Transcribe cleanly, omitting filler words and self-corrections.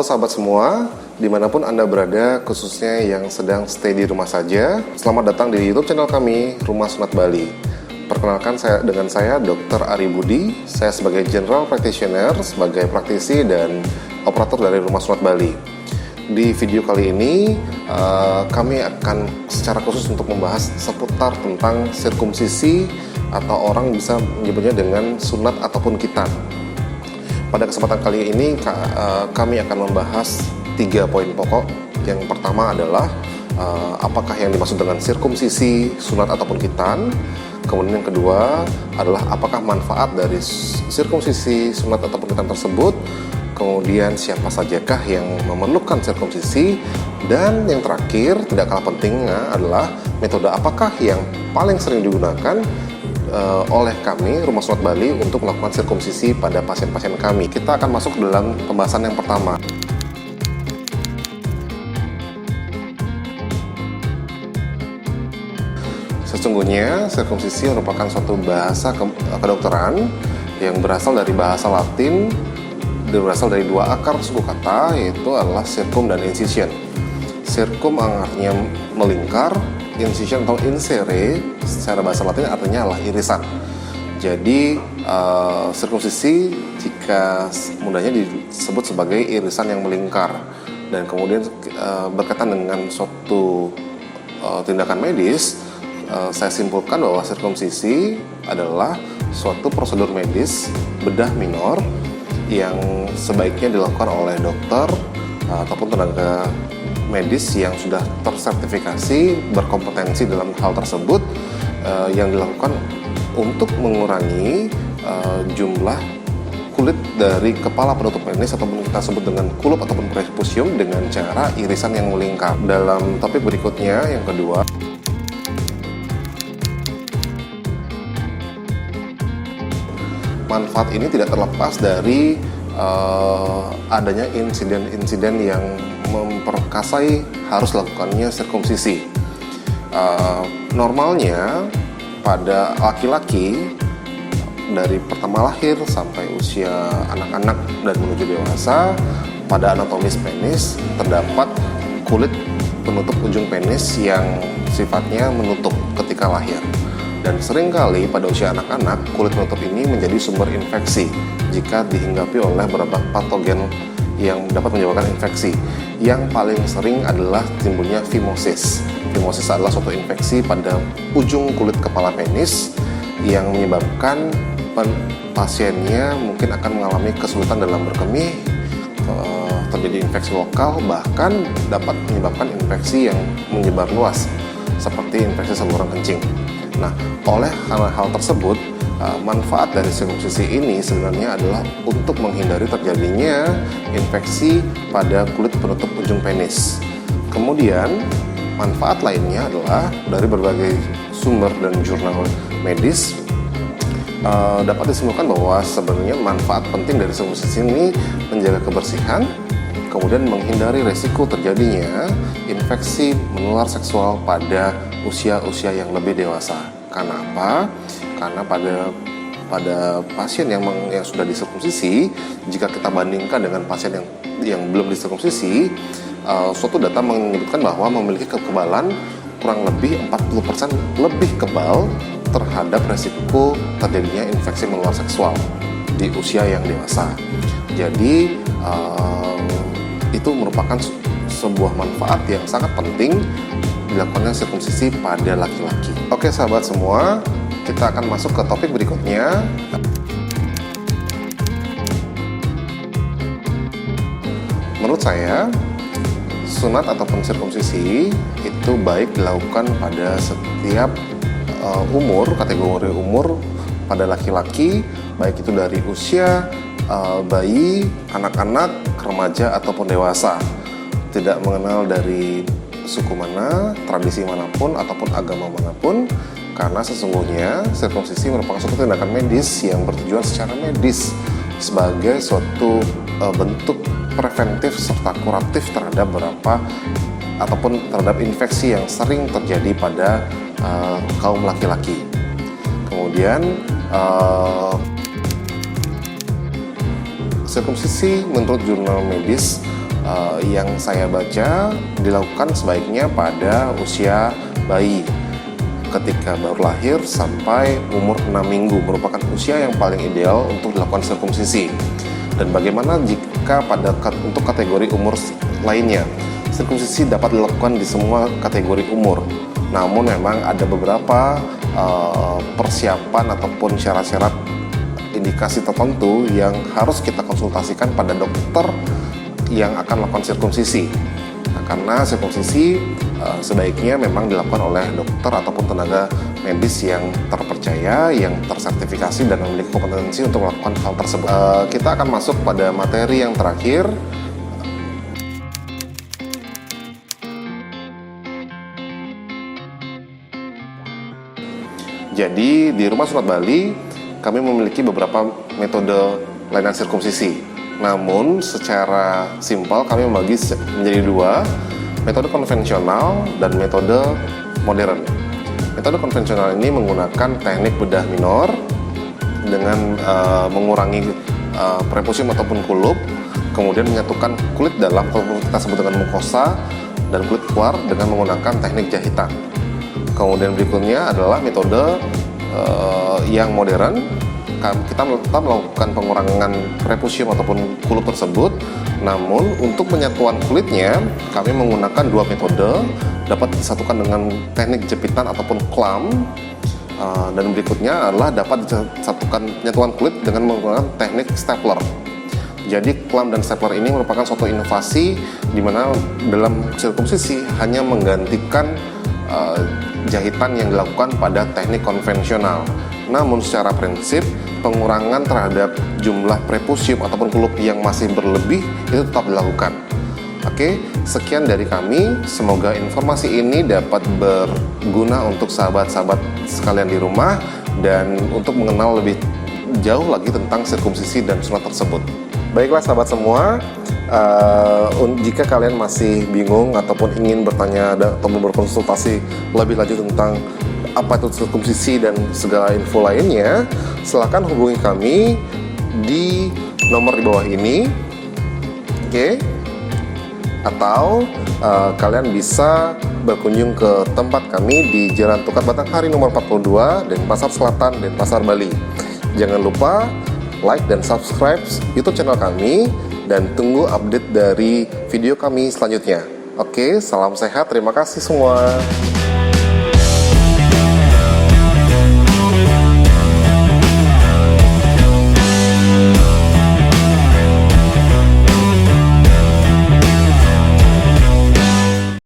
sahabat semua, dimanapun Anda berada, khususnya yang sedang stay di rumah saja. Selamat datang di YouTube channel kami, Rumah Sunat Bali. Perkenalkan dengan saya Dr. Ari Budi. Saya sebagai General Practitioner, sebagai praktisi dan operator dari Rumah Sunat Bali. Di video kali ini, kami akan secara khusus untuk membahas seputar tentang sirkumsisi atau orang bisa menyebutnya dengan sunat ataupun khitan. Pada kesempatan kali ini kami akan membahas 3 poin pokok. Yang pertama adalah apakah yang dimaksud dengan sirkumsisi, sunat ataupun khitan. Kemudian yang kedua adalah apakah manfaat dari sirkumsisi, sunat ataupun khitan tersebut. Kemudian siapa sajakah yang memerlukan sirkumsisi. Dan yang terakhir tidak kalah pentingnya adalah metode apakah yang paling sering digunakan oleh kami Rumah Sunat Bali untuk melakukan sirkumsisi pada pasien-pasien kami. Kita akan masuk dalam pembahasan yang pertama. Sesungguhnya sirkumsisi merupakan suatu bahasa kedokteran yang berasal dari bahasa Latin, berasal dari 2 akar suku kata, yaitu adalah circum dan incision. Circum artinya melingkar, incision atau insere secara bahasa Latin artinya adalah irisan. Jadi sirkumsisi jika mudahnya disebut sebagai irisan yang melingkar, dan kemudian berkaitan dengan suatu tindakan medis, saya simpulkan bahwa sirkumsisi adalah suatu prosedur medis bedah minor yang sebaiknya dilakukan oleh dokter ataupun tenaga medis yang sudah tersertifikasi berkompetensi dalam hal tersebut, yang dilakukan untuk mengurangi jumlah kulit dari kepala penutup penis ataupun kita sebut dengan kulup ataupun prepusium dengan cara irisan yang melingkar. Dalam topik berikutnya yang kedua, manfaat ini tidak terlepas dari adanya insiden-insiden yang memperkasai harus lakukannya sirkumsisi. Normalnya pada laki-laki dari pertama lahir sampai usia anak-anak dan menuju dewasa, pada anatomis penis terdapat kulit penutup ujung penis yang sifatnya menutup ketika lahir. Dan seringkali pada usia anak-anak, kulit penutup ini menjadi sumber infeksi jika dihinggapi oleh beberapa patogen yang dapat menyebabkan infeksi. Yang paling sering adalah timbulnya phimosis. Phimosis adalah suatu infeksi pada ujung kulit kepala penis yang menyebabkan pasiennya mungkin akan mengalami kesulitan dalam berkemih, terjadi infeksi lokal, bahkan dapat menyebabkan infeksi yang menyebar luas seperti infeksi saluran kencing. Nah, oleh hal tersebut, manfaat dari sirkumsisi ini sebenarnya adalah untuk menghindari terjadinya infeksi pada kulit penutup ujung penis. Kemudian, manfaat lainnya adalah dari berbagai sumber dan jurnal medis dapat disimpulkan bahwa sebenarnya manfaat penting dari sirkumsisi ini menjaga kebersihan, kemudian menghindari resiko terjadinya infeksi menular seksual pada usia-usia yang lebih dewasa. Karena apa? Karena pada pasien yang sudah disirkumsisi, jika kita bandingkan dengan pasien yang belum disirkumsisi, suatu data menyebutkan bahwa memiliki kekebalan kurang lebih 40% lebih kebal terhadap resiko terjadinya infeksi menular seksual di usia yang dewasa. Jadi itu merupakan sebuah manfaat yang sangat penting dilakukannya sirkumsisi pada laki-laki. Oke sahabat semua, kita akan masuk ke topik berikutnya. Menurut saya, sunat ataupun sirkumsisi itu baik dilakukan pada setiap kategori umur pada laki-laki, baik itu dari usia bayi, anak-anak, remaja ataupun dewasa. Tidak mengenal dari suku mana, tradisi manapun, ataupun agama manapun, karena sesungguhnya sirkumsisi merupakan suatu tindakan medis yang bertujuan secara medis sebagai suatu bentuk preventif serta kuratif terhadap terhadap infeksi yang sering terjadi pada kaum laki-laki. Kemudian sirkumsisi menurut jurnal medis yang saya baca dilakukan sebaiknya pada usia bayi, ketika baru lahir sampai umur 6 minggu merupakan usia yang paling ideal untuk dilakukan sirkumsisi. Dan bagaimana jika untuk kategori umur lainnya? Sirkumsisi dapat dilakukan di semua kategori umur. Namun memang ada beberapa persiapan ataupun syarat-syarat indikasi tertentu yang harus kita konsultasikan pada dokter yang akan melakukan sirkumsisi. Karena sirkumsisi sebaiknya memang dilakukan oleh dokter ataupun tenaga medis yang terpercaya, yang tersertifikasi dan memiliki kompetensi untuk melakukan hal tersebut. Kita akan masuk pada materi yang terakhir. Jadi di Rumah Sunat Bali kami memiliki beberapa metode layanan sirkumsisi. Namun secara simpel kami membagi menjadi dua, metode konvensional dan metode modern. Metode konvensional ini menggunakan teknik bedah minor dengan mengurangi prepusium ataupun kulup, kemudian menyatukan kulit dalam, kalau kita sebut dengan mukosa, dan kulit luar dengan menggunakan teknik jahitan. Kemudian berikutnya adalah metode yang modern. Kita tetap melakukan pengurangan prepusium ataupun kulup tersebut, namun untuk penyatuan kulitnya kami menggunakan dua metode, dapat disatukan dengan teknik jepitan ataupun clamp, dan berikutnya adalah dapat disatukan penyatuan kulit dengan menggunakan teknik stapler. Jadi clamp dan stapler ini merupakan suatu inovasi di mana dalam sirkumsisi hanya menggantikan jahitan yang dilakukan pada teknik konvensional. Namun secara prinsip pengurangan terhadap jumlah prepusium ataupun kulup yang masih berlebih itu tetap dilakukan. Oke, sekian dari kami. Semoga informasi ini dapat berguna untuk sahabat-sahabat sekalian di rumah dan untuk mengenal lebih jauh lagi tentang sirkumsisi dan sunat tersebut. Baiklah sahabat semua, jika kalian masih bingung ataupun ingin bertanya atau berkonsultasi lebih lanjut tentang apa itu sirkumsisi dan segala info lainnya, silakan hubungi kami di nomor di bawah ini, oke? Atau kalian bisa berkunjung ke tempat kami di Jalan Tukar Batanghari nomor 42, Denpasar Selatan, Denpasar, Bali. Jangan lupa like dan subscribe YouTube channel kami dan tunggu update dari video kami selanjutnya. Oke, salam sehat, terima kasih semua.